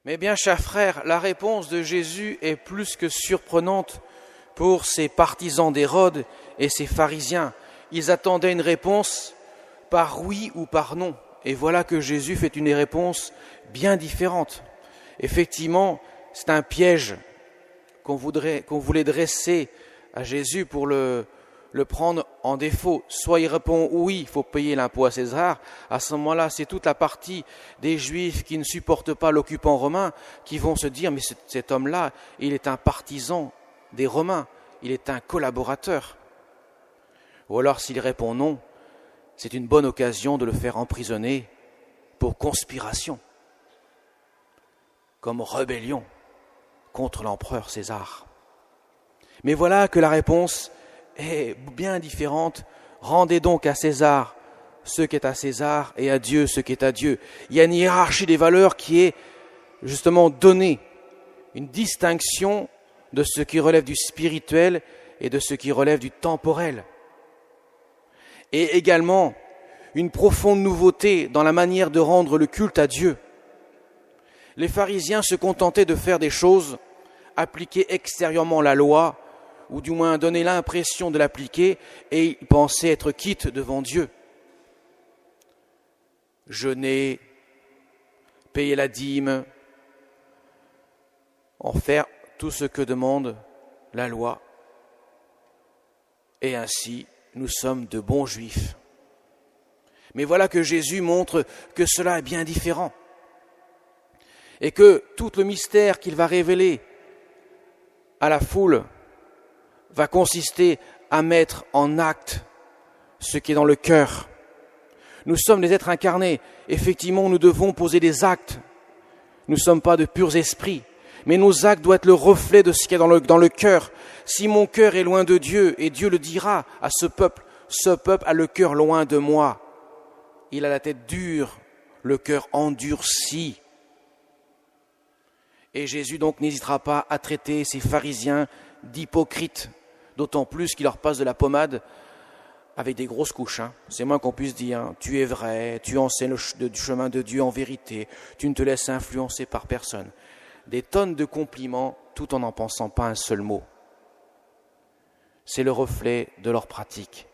Mais bien, chers frères, la réponse de Jésus est plus que surprenante pour ces partisans d'Hérode et ces pharisiens. Ils attendaient une réponse par oui ou par non. Et voilà que Jésus fait une réponse bien différente. Effectivement, c'est un piège qu'on voulait dresser à Jésus pour le prendre en défaut. Soit il répond oui, il faut payer l'impôt à César. À ce moment-là, c'est toute la partie des Juifs qui ne supportent pas l'occupant romain qui vont se dire, mais cet homme-là, il est un partisan des Romains, il est un collaborateur. Ou alors, s'il répond non, c'est une bonne occasion de le faire emprisonner pour conspiration, comme rébellion contre l'empereur César. Mais voilà que la réponse est bien différente. Rendez donc à César ce qui est à César et à Dieu ce qui est à Dieu. Il y a une hiérarchie des valeurs qui est justement donnée, une distinction de ce qui relève du spirituel et de ce qui relève du temporel. Et également une profonde nouveauté dans la manière de rendre le culte à Dieu. Les pharisiens se contentaient de faire des choses, appliquer extérieurement la loi, ou du moins donner l'impression de l'appliquer, et ils pensaient être quittes devant Dieu. Jeûner, payer la dîme, en faire tout ce que demande la loi. Et ainsi, nous sommes de bons juifs. Mais voilà que Jésus montre que cela est bien différent. Et que tout le mystère qu'il va révéler à la foule va consister à mettre en acte ce qui est dans le cœur. Nous sommes des êtres incarnés. Effectivement, nous devons poser des actes. Nous ne sommes pas de purs esprits. Mais nos actes doivent être le reflet de ce qui est dans le cœur. Si mon cœur est loin de Dieu, et Dieu le dira à ce peuple a le cœur loin de moi. Il a la tête dure, le cœur endurci. Et Jésus donc n'hésitera pas à traiter ces pharisiens d'hypocrites, d'autant plus qu'il leur passe de la pommade avec des grosses couches. C'est moins qu'on puisse dire, tu es vrai, tu enseignes le chemin de Dieu en vérité, tu ne te laisses influencer par personne. Des tonnes de compliments, tout en n'en pensant pas un seul mot. C'est le reflet de leur pratique,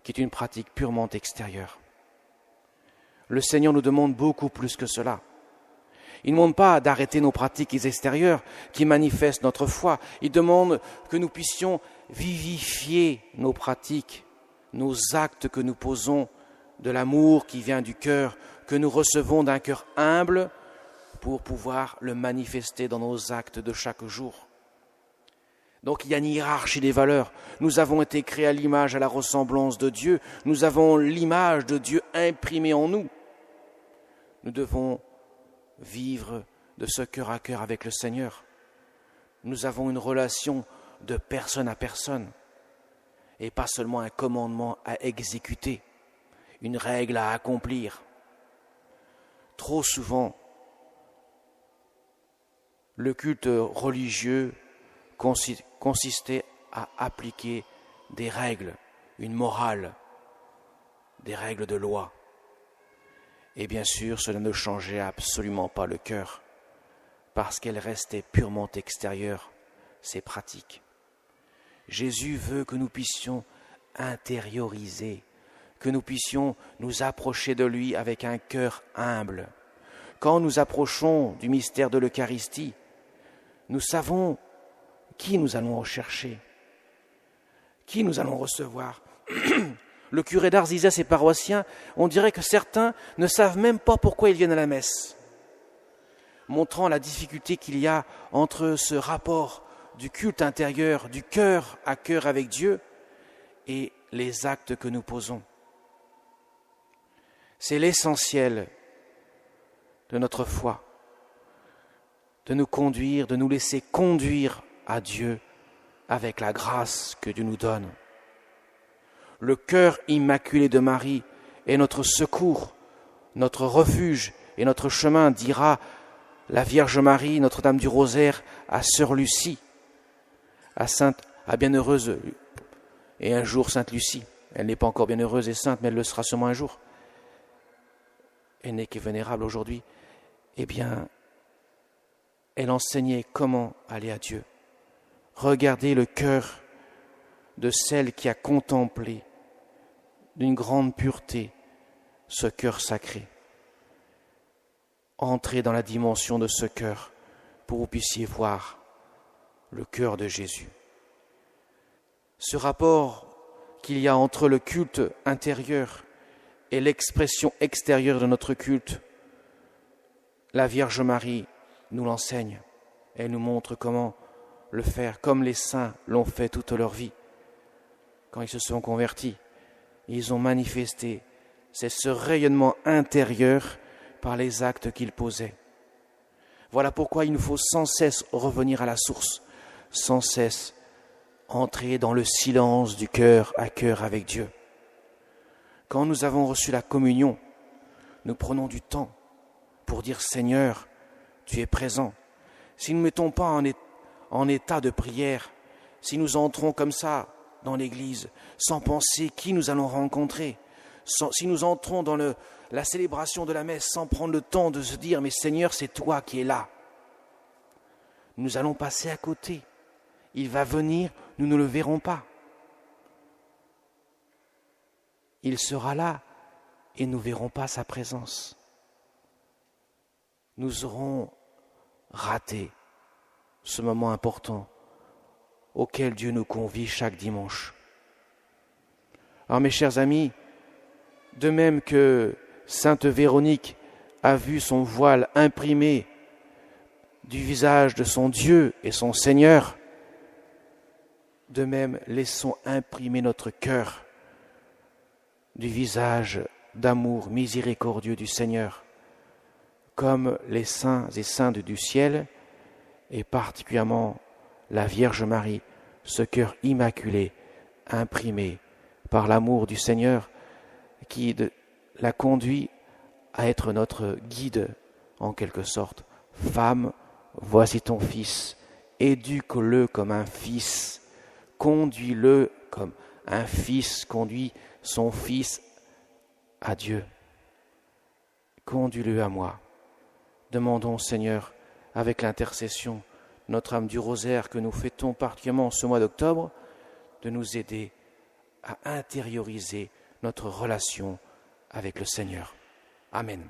qui est une pratique purement extérieure. Le Seigneur nous demande beaucoup plus que cela. Il ne demande pas d'arrêter nos pratiques extérieures qui manifestent notre foi. Il demande que nous puissions vivifier nos pratiques, nos actes que nous posons, de l'amour qui vient du cœur, que nous recevons d'un cœur humble pour pouvoir le manifester dans nos actes de chaque jour. Donc il y a une hiérarchie des valeurs. Nous avons été créés à l'image, à la ressemblance de Dieu. Nous avons l'image de Dieu imprimée en nous. Nous devons vivre de ce cœur à cœur avec le Seigneur. Nous avons une relation de personne à personne et pas seulement un commandement à exécuter, une règle à accomplir. Trop souvent, le culte religieux consistait à appliquer des règles, une morale, des règles de loi. Et bien sûr, cela ne changeait absolument pas le cœur, parce qu'elle restait purement extérieure, ces pratiques. Jésus veut que nous puissions intérioriser, que nous puissions nous approcher de lui avec un cœur humble. Quand nous approchons du mystère de l'Eucharistie, nous savons qui nous allons rechercher, qui nous allons recevoir. Le curé d'Ars disait à ses paroissiens, on dirait que certains ne savent même pas pourquoi ils viennent à la messe, montrant la difficulté qu'il y a entre ce rapport du culte intérieur, du cœur à cœur avec Dieu, et les actes que nous posons. C'est l'essentiel de notre foi, de nous conduire, de nous laisser conduire à Dieu avec la grâce que Dieu nous donne. Le cœur immaculé de Marie est notre secours, notre refuge et notre chemin, dira la Vierge Marie, Notre-Dame du Rosaire, à Sœur Lucie, à bienheureuse, et un jour Sainte Lucie. Elle n'est pas encore bienheureuse et sainte, mais elle le sera sûrement un jour. Elle n'est que vénérable aujourd'hui. Eh bien, elle enseignait comment aller à Dieu. Regardez le cœur de celle qui a contemplé d'une grande pureté ce cœur sacré. Entrez dans la dimension de ce cœur pour que vous puissiez voir le cœur de Jésus. Ce rapport qu'il y a entre le culte intérieur et l'expression extérieure de notre culte, la Vierge Marie nous l'enseigne. Elle nous montre comment le faire, comme les saints l'ont fait toute leur vie. Quand ils se sont convertis, ils ont manifesté ce rayonnement intérieur par les actes qu'ils posaient. Voilà pourquoi il nous faut sans cesse revenir à la source, sans cesse entrer dans le silence du cœur à cœur avec Dieu. Quand nous avons reçu la communion, nous prenons du temps pour dire « Seigneur, tu es présent ». Si nous ne mettons pas en état de prière, si nous entrons comme ça dans l'église, sans penser qui nous allons rencontrer, si nous entrons dans la célébration de la messe sans prendre le temps de se dire « Mais Seigneur, c'est toi qui es là », nous allons passer à côté. Il va venir, nous ne le verrons pas. Il sera là et nous ne verrons pas sa présence. Nous aurons raté ce moment important auquel Dieu nous convie chaque dimanche. Alors mes chers amis, de même que Sainte Véronique a vu son voile imprimé du visage de son Dieu et son Seigneur, de même laissons imprimer notre cœur du visage d'amour miséricordieux du Seigneur, comme les saints et saintes du ciel, et particulièrement la Vierge Marie, ce cœur immaculé, imprimé par l'amour du Seigneur, qui la conduit à être notre guide, en quelque sorte. Femme, voici ton fils, éduque-le comme un fils, conduis-le comme un fils conduit son fils à Dieu. Conduis-le à moi. Demandons, Seigneur, avec l'intercession, notre âme du rosaire que nous fêtons particulièrement ce mois d'octobre, de nous aider à intérioriser notre relation avec le Seigneur. Amen.